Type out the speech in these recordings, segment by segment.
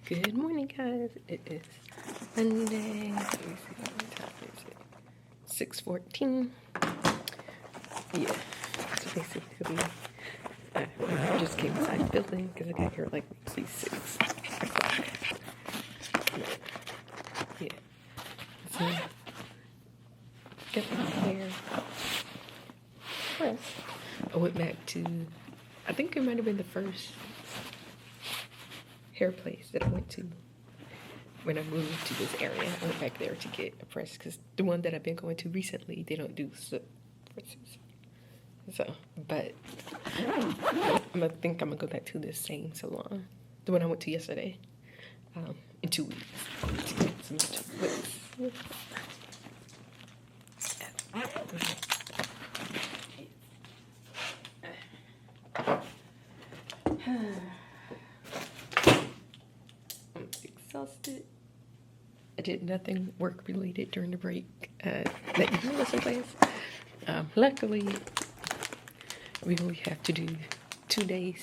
Good morning, guys. It is Monday. Let me see what time is it. 6:14. Yeah. So basically, I just came inside the building because I got here like roughly 6 o'clock. Yeah. So got my hair pressed. I went back to, I think it might have been the first hair place that I went to when I moved to this area. I went back there to get a press because the one that I've been going to recently, they don't do presses. So, but I think I'm gonna go back to this same salon, the one I went to yesterday, in 2 weeks to get some wigs. I'm exhausted. I did nothing work related during the break that evening lesson class. Luckily, we only have to do 2 days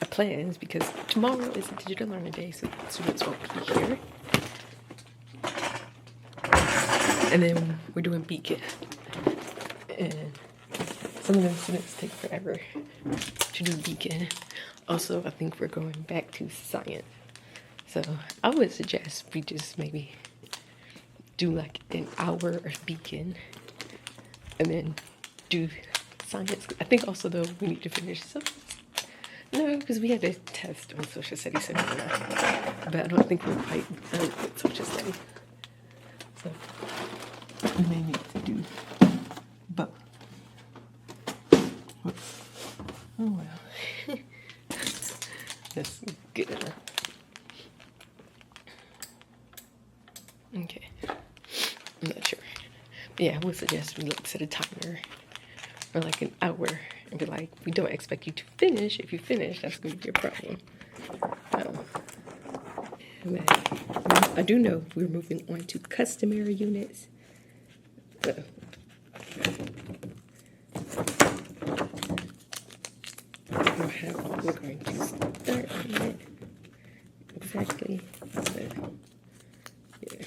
of plans because tomorrow is a digital learning day, so students won't be here. And then we're doing Beacon. And some of the students take forever to do Beacon. Also, I think we're going back to science. So I would suggest we just maybe do like an hour of Beacon and then do science. I think also though we need to finish some. No, because we had a test on social studies seminar, but I don't think we're quite done with social studies. So we may need to do both. Oh well. That's good enough. Okay. I'm not sure. But yeah, I would suggest we set a timer for like an hour and be like, we don't expect you to finish. If you finish, that's going to be a problem. I do know we're moving on to customary units. We're going to start on it exactly. Yeah.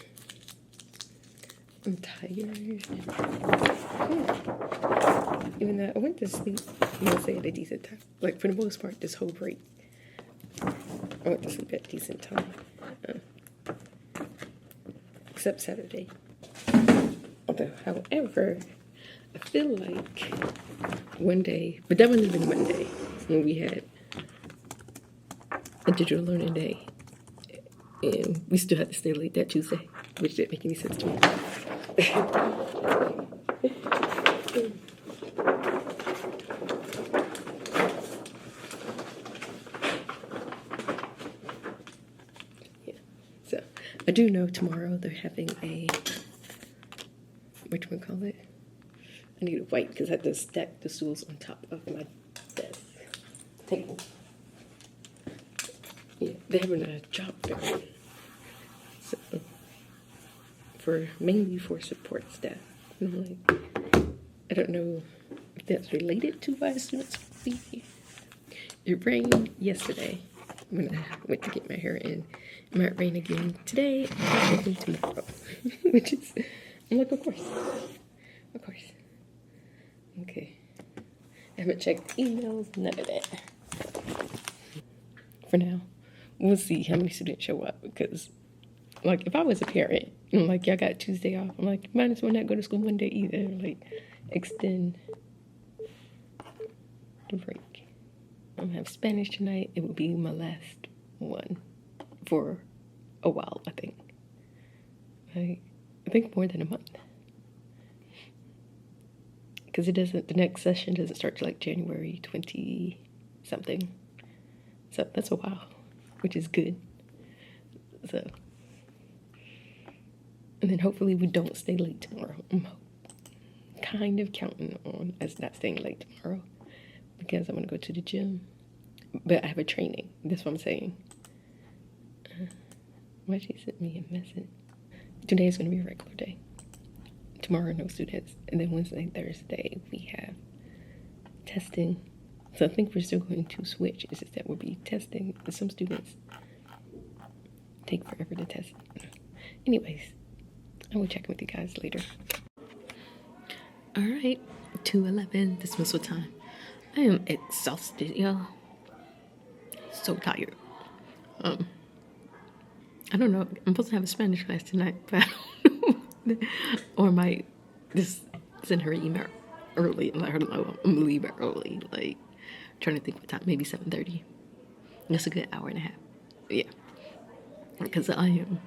I'm tired. Even though I went to sleep, say at a decent time. Like for the most part, this whole break, I went to sleep at a decent time. Except Saturday. Although, however, I feel like one day, but that wasn't even Monday, when we had a digital learning day. And we still had to stay late that Tuesday, which didn't make any sense to me. Yeah. So I do know tomorrow they're having a, whatchamacallit? I need a white because I had to stack the stools on top of my desk table. Yeah, they're having a job fair. So, mainly for support staff. And I'm like, I don't know if that's related to why students will be here. It rained yesterday when I went to get my hair in. It might rain again today and tomorrow. Which is, I'm like, of course. Of course. Okay. I haven't checked emails, none of that. For now. We'll see how many students show up because, like, if I was a parent, and I'm like, y'all got Tuesday off, I'm like, might as well not go to school Monday either. Like, extend the break. I'm gonna have Spanish tonight. It will be my last one for a while, I think. I think more than a month. Because the next session doesn't start till like January 20 something. So that's a while, which is good. So, and then hopefully we don't stay late tomorrow. I'm kind of counting on us not staying late tomorrow because I'm going to go to the gym. But I have a training. That's what I'm saying. Why she sent me a message? Today is going to be a regular day. Tomorrow, no students. And then Wednesday, Thursday, we have testing. So I think we're still going to switch. It's just that we'll be testing with some students take forever to test. Anyways, I will check with you guys later. All right, 2:11 dismissal time. I am exhausted, y'all. So tired. I don't know. I'm supposed to have a Spanish class tonight, but I don't know. Or might just send her an email early and let her know I'm gonna leave early. Like, trying to think what time. Maybe 7:30. That's a good hour and a half. Yeah, because I am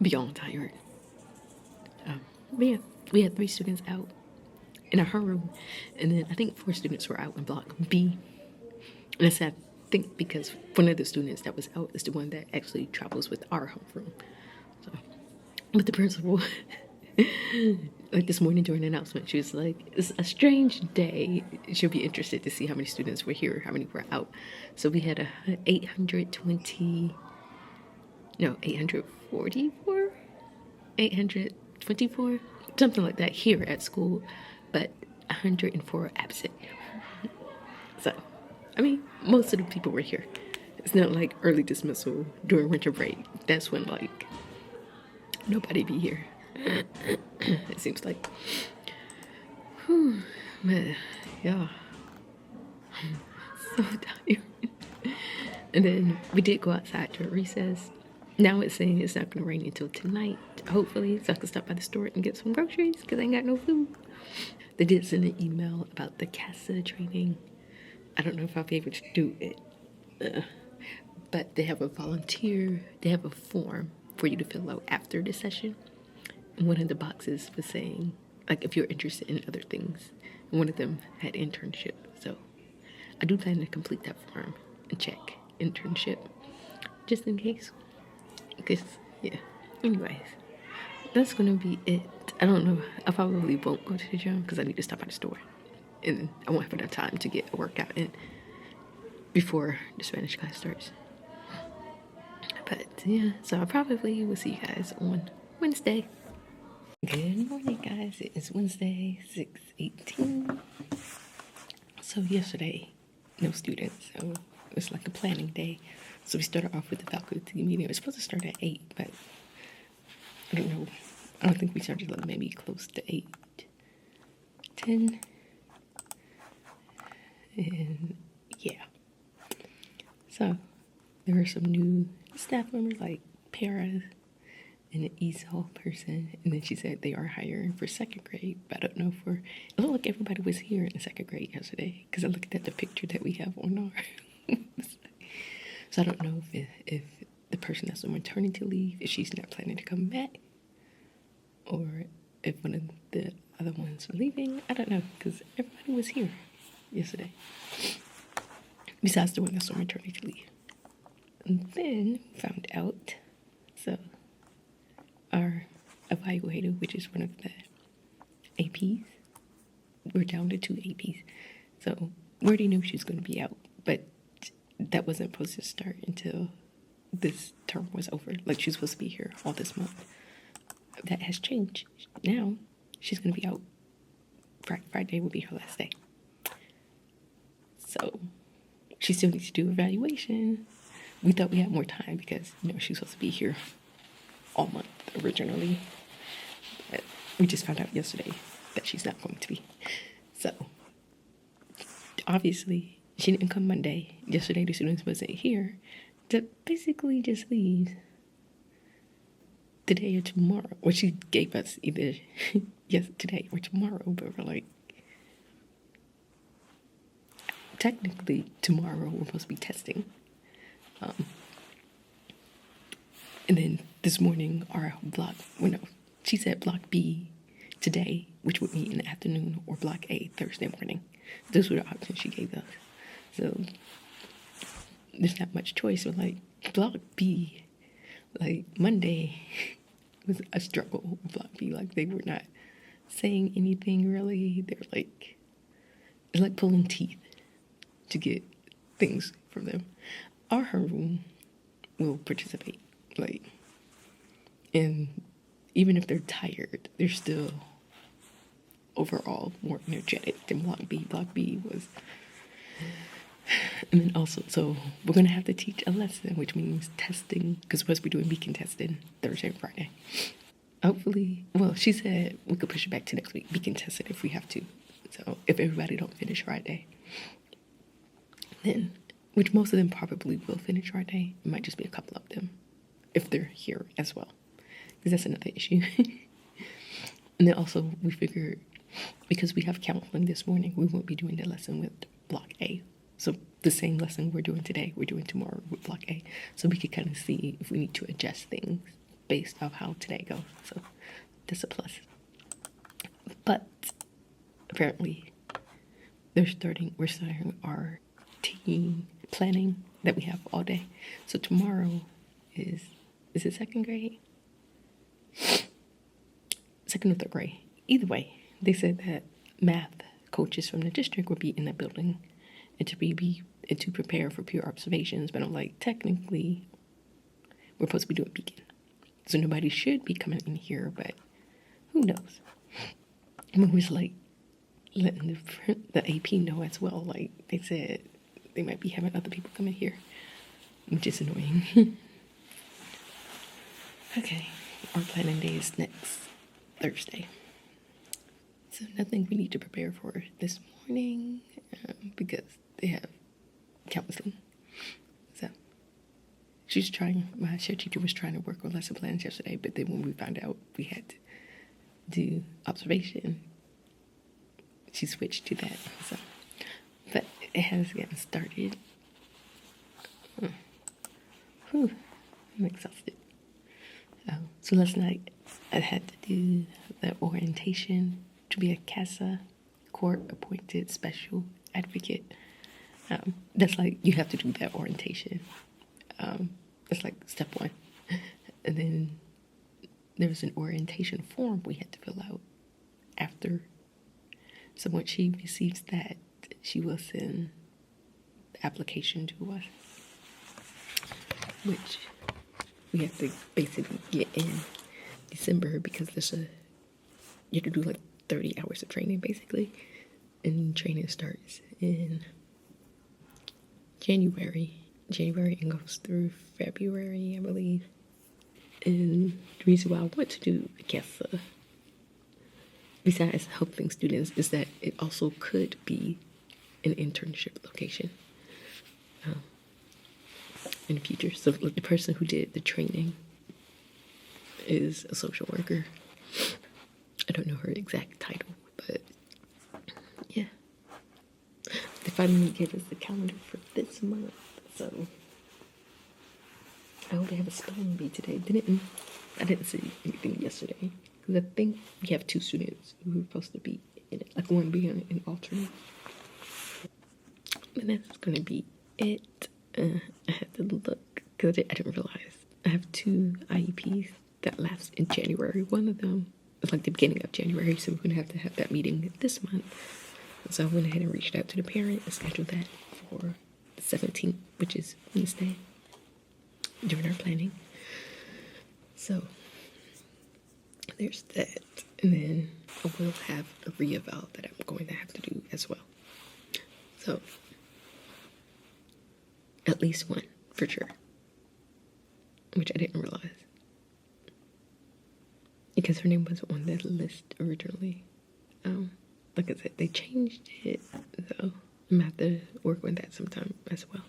beyond tired. But yeah, we had 3 students out in her room, and then I think 4 students were out in block B. And I said, I think because one of the students that was out is the one that actually travels with our homeroom. So, but the principal, like this morning during the announcement, she was like, it's a strange day. She'll be interested to see how many students were here, how many were out. So we had 844, 824, something like that here at school, but 104 absent. So, I mean, most of the people were here. It's not like early dismissal during winter break. That's when, like, nobody be here. It seems like. Whew, man, yeah. I'm so tired. And then we did go outside to a recess. Now it's saying it's not going to rain until tonight, hopefully, so I can stop by the store and get some groceries because I ain't got no food. They did send an email about the CASA training. I don't know if I'll be able to do it. But they have a form for you to fill out after the session. And one of the boxes was saying, like, if you're interested in other things. And one of them had internship. So I do plan to complete that form and check internship just in case. Because, yeah. Anyways, that's going to be it. I don't know. I probably won't go to the gym because I need to stop at the store. And I won't have enough time to get a workout in before the Spanish class starts. But yeah, so I probably will see you guys on Wednesday. Good morning, guys. It is Wednesday, 6:18. So yesterday, no students. So it was like a planning day. So we started off with the faculty meeting. It was supposed to start at 8, but I don't know. I don't think we started like maybe close to 8:10. And yeah. So there were some new staff members like Paras and an ESOL person. And then she said they are hiring for 2nd grade. But I don't know it looked like everybody was here in 2nd grade yesterday because I looked at the picture that we have on our. So I don't know if the person that's on maternity leave, if she's not planning to come back, or if one of the other ones are leaving. I don't know because everybody was here yesterday. Besides the one that's on maternity leave. And then found out, so our evaluator, which is one of the APs, we're down to 2 APs. So we already knew she was going to be out, but that wasn't supposed to start until this term was over. Like, she was supposed to be here all this month. That has changed. Now she's going to be out. Friday will be her last day. So she still needs to do evaluation. We thought we had more time because, she's supposed to be here all month originally. But we just found out yesterday that she's not going to be. So, obviously, she didn't come Monday. Yesterday, the students wasn't here. That basically just leaves today or tomorrow. Well, she gave us either today or tomorrow, but we're like, technically tomorrow we're supposed to be testing. And then this morning she said block B today, which would be in the afternoon, or block A Thursday morning. Those were the options she gave us. So there's not much choice. So like block B, like Monday was a struggle with block B. Like they were not saying anything really. They're like, it's like pulling teeth to get things from them. Our room will participate, and even if they're tired, they're still overall more energetic than Block B. Block B was And then also, so we're going to have to teach a lesson, which means testing, because we're doing beacon testing Thursday and Friday. Hopefully, well, she said we could push it back to next week. Beacon test it if we have to. So if everybody don't finish Friday, then, which most of them probably will finish Friday. It might just be a couple of them if they're here as well, because that's another issue. And then also we figured, because we have counseling this morning, we won't be doing the lesson with Block A. So the same lesson we're doing today, we're doing tomorrow with Block A. So we could kind of see if we need to adjust things based off how today goes. So that's a plus. But apparently we're starting our team planning that we have all day. So tomorrow is it second grade? Second or third grade. Either way, they said that math coaches from the district would be in the building and to prepare for peer observations. But I'm like, technically, we're supposed to be doing beacon. So nobody should be coming in here, but who knows? I mean, we was like letting the AP know as well. Like, they said they might be having other people come in here, which is annoying. Okay, our planning day is next Thursday. So nothing we need to prepare for this morning because they have counseling. So my share teacher was trying to work on lesson plans yesterday, but then when we found out we had to do observation, she switched to that. So, but it has gotten started. I'm exhausted. So last night I had to do the orientation to be a CASA, court-appointed special advocate. That's like, you have to do that orientation. That's like step one. And then there was an orientation form we had to fill out after. So once she receives that, she will send the application to us, which we have to basically get in December because you have to do like 30 hours of training basically. And training starts in January and goes through February, I believe. And the reason why I want to do the CASA, besides helping students, is that it also could be an internship location in the future. So the person who did the training is a social worker. I don't know her exact title, but yeah. They finally gave us the calendar for this month, so I hope they have a spelling bee today. I didn't see anything yesterday, because I think we have 2 students who are supposed to be in it, like one being an alternate. And that's gonna be it. I had to look, because I didn't realize I have 2 IEPs that last in January. One of them is like the beginning of January, so we're gonna have that meeting this month. So I went ahead and reached out to the parent and scheduled that for the 17th, which is Wednesday, during our planning. So there's that. And then I will have a re-eval that I'm going to have to do as well. So at least one for sure, which I didn't realize because her name wasn't on that list originally. Like I said, they changed it, so I'm gonna have to work on that sometime as well.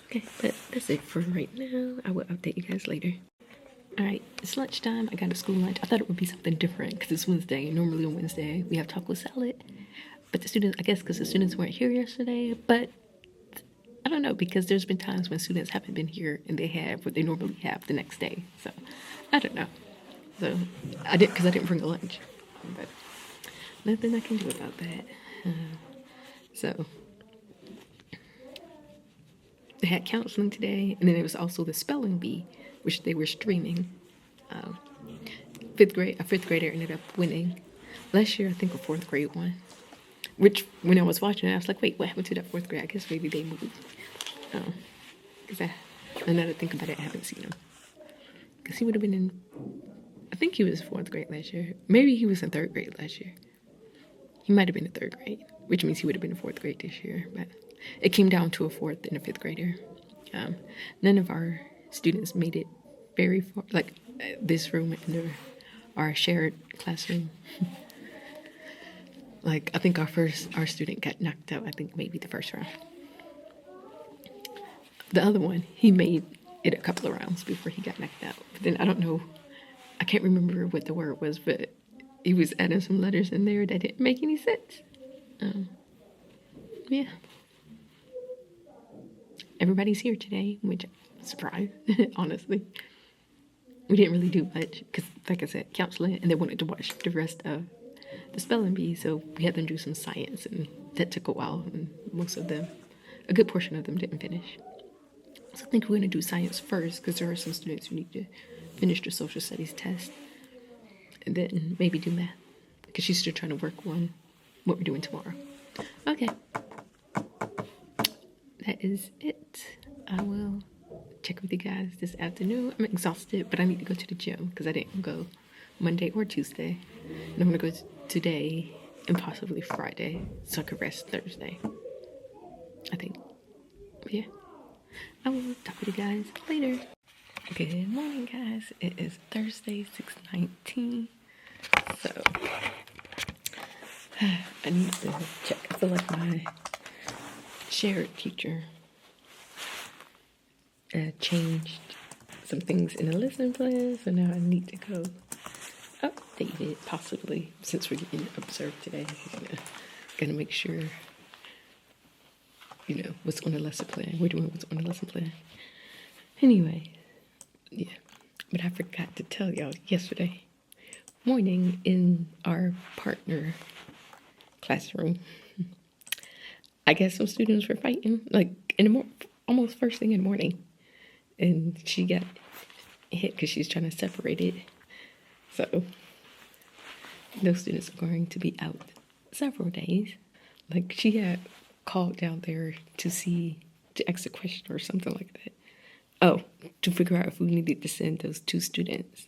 Okay, but that's it for right now. I will update you guys later. Alright, it's lunchtime. I got a school lunch. I thought it would be something different because it's Wednesday. Normally on Wednesday we have taco salad, but the students, I guess because the students weren't here yesterday, but I don't know, because there's been times when students haven't been here and they have what they normally have the next day. So I don't know. So I didn't bring a lunch, but nothing I can do about that. So they had counseling today, and then there was also the spelling bee, which they were streaming. A fifth grader ended up winning. Last year, I think a 4th grade won. Which, when I was watching it, I was like, wait, what happened to that 4th grade? I guess maybe they moved. Because now to think about it, I haven't seen him. Because he would have been in, I think he was 4th grade last year. Maybe he was in 3rd grade last year. He might have been in 3rd grade, which means he would have been in 4th grade this year. But it came down to a fourth and a fifth grader. None of our students made it very far, like this room and our shared classroom. Like, I think our student got knocked out, I think maybe the first round. The other one, he made it a couple of rounds before he got knocked out. But then I don't know, I can't remember what the word was, but he was adding some letters in there that didn't make any sense. Yeah. Everybody's here today, which I'm surprised, honestly. We didn't really do much because, like I said, counseling, and they wanted to watch the rest of the spelling bee, so we had them do some science, and that took a while, and most of them, a good portion of them didn't finish. So I think we're going to do science first because there are some students who need to finish the social studies test, and then maybe do math because she's still trying to work on what we're doing tomorrow. Okay. That is it. I will check with you guys this afternoon. I'm exhausted, but I need to go to the gym because I didn't go Monday or Tuesday. And I'm going to go today and possibly Friday so I could rest Thursday, I think. But yeah, I will talk with you guys later. Good morning, guys. It is Thursday, 6/19. So, I need to check. I feel like my shared teacher changed some things in the lesson plan, so now I need to go update it, possibly, since we're getting observed today. Gonna make sure, what's on the lesson plan. We're doing what's on the lesson plan. Anyway, yeah. But I forgot to tell y'all yesterday morning in our partner classroom, I guess some students were fighting, like almost first thing in the morning. And she got hit because she's trying to separate it. So those students are going to be out several days. Like, she had called down there to ask a question or something like that. Oh, to figure out if we needed to send those two students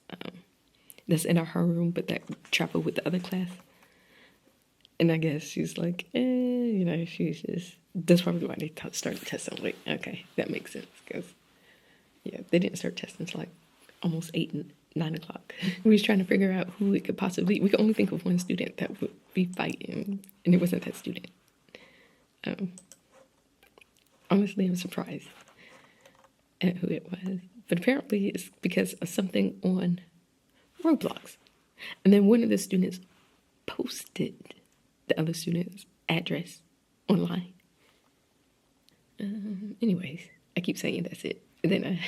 that's in our homeroom, but that travel with the other class. And I guess she's like, she's just, that's probably why they started testing. Like, okay, that makes sense. Because, yeah, they didn't start testing until like almost 8 and 9 o'clock. We was trying to figure out who it could possibly, we could only think of one student that would be fighting, and it wasn't that student. Honestly, I'm surprised at who it was. But apparently it's because of something on Roblox. And then one of the students posted the other student's address online. Anyways, I keep saying that's it. And then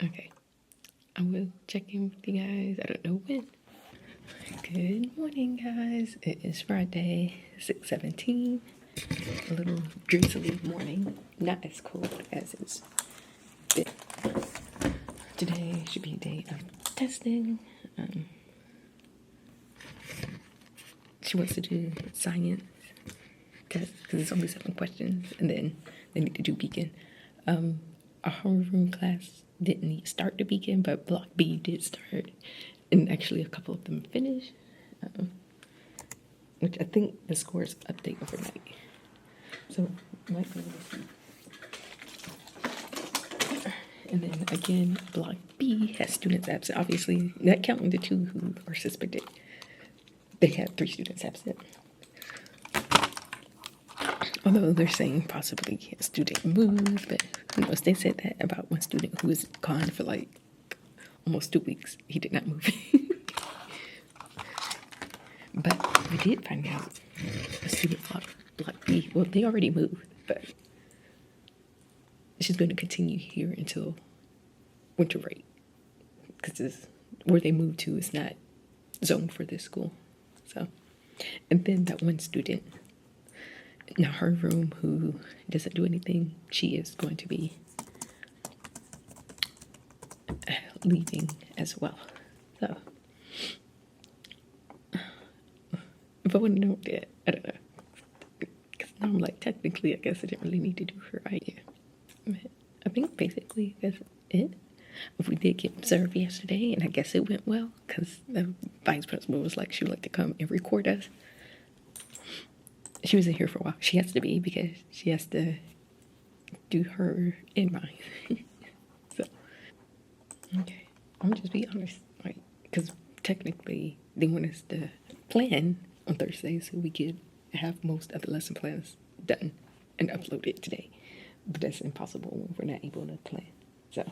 okay. I will check in with you guys. I don't know when. Good morning, guys. It is Friday, 6/17. A little drizzly morning. Not as cold as it's been. Today should be a day of testing. She wants to do science test because it's only 7 questions, and then they need to do Beacon. Our homeroom class didn't start the Beacon, but Block B did start, and actually a couple of them finished, which I think the scores update overnight. So might be able to see. And then again, Block B has students absent. Obviously, not counting the 2 who are suspended. They had 3 students absent. Although they're saying possibly a student moved, but who knows? They said that about one student who was gone for like almost 2 weeks. He did not move. But we did find out a student Block B, well, they already moved, but she's going to continue here until winter break, because where they moved to is not zoned for this school. So, and then that one student in her room who doesn't do anything, she is going to be leaving as well. So, if I wouldn't know that, I don't know. Because now I'm like, technically, I guess I didn't really need to do her idea. I think basically that's it. We did get observed yesterday, and I guess it went well because the vice principal was like, she would like to come and record us. She wasn't here for a while. She has to be because she has to do her in mine. So, okay. I'm gonna just be honest, like, because technically they want us to plan on Thursday so we could have most of the lesson plans done and uploaded today. But that's impossible when we're not able to plan. So,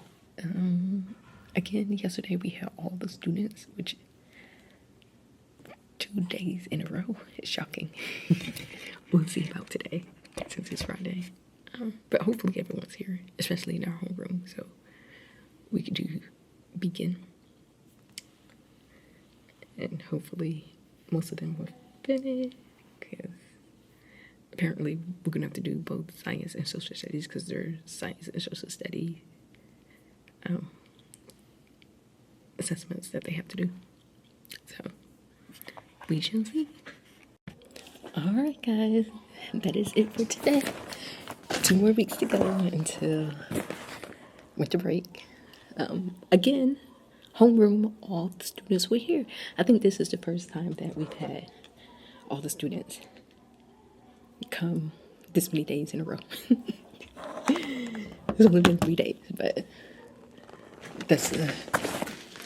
again, yesterday we had all the students, which 2 days in a row is shocking. We'll see about today since it's Friday. But hopefully everyone's here, especially in our homeroom, so we could do Beacon. And hopefully most of them will finish, because apparently we're gonna have to do both science and social studies because they're science and social study assessments that they have to do. So we shall see. All right, guys, that is it for today. 2 more weeks to go until winter break. Again, homeroom, all the students were here. I think this is the first time that we've had all the students come this many days in a row. It's only been 3 days, but that's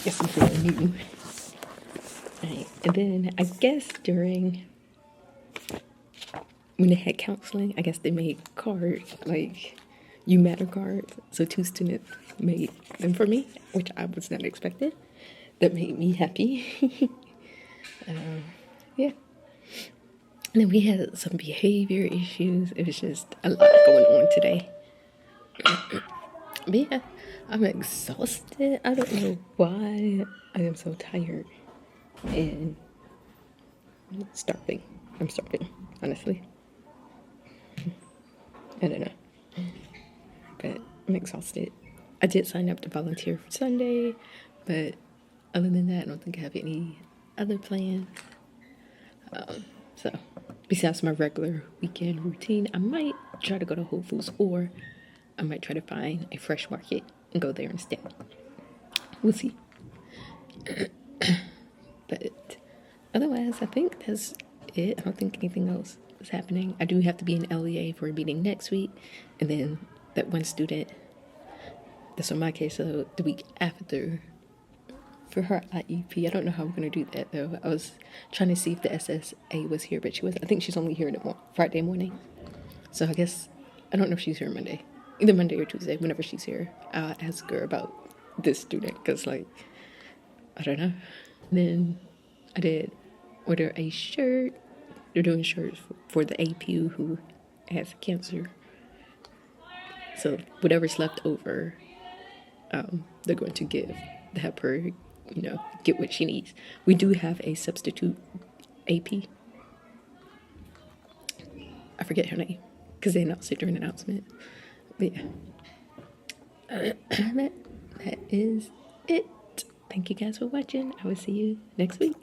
something new. Right. And then I guess when they had counseling, I guess they made cards, like You Matter cards. So 2 students made them for me, which I was not expecting. That made me happy. Yeah. And then we had some behavior issues. It was just a lot going on today. But yeah, I'm exhausted. I don't know why I am so tired and starving. I'm starving, honestly. I don't know. But I'm exhausted. I did sign up to volunteer for Sunday, but other than that, I don't think I have any other plans. So, besides my regular weekend routine, I might try to go to Whole Foods, or I might try to find a fresh market and go there instead. We'll see. But otherwise, I think that's it. I don't think anything else is happening. I do have to be in LEA for a meeting next week, and then that one student, that's on my case, so the week after, for her IEP. I don't know how we're going to do that, though. I was trying to see if the SSA was here, but she wasn't. I think she's only here Friday morning. So I guess, I don't know if she's here Monday. Either Monday or Tuesday, whenever she's here. I'll ask her about this student, because, like, I don't know. And then I did order a shirt. They're doing shirts for the AP who has cancer. So whatever's left over, they're going to help her, get what she needs. We do have a substitute AP. I forget her name because they announced it during the announcement. But yeah, that is it. Thank you guys for watching. I will see you next week.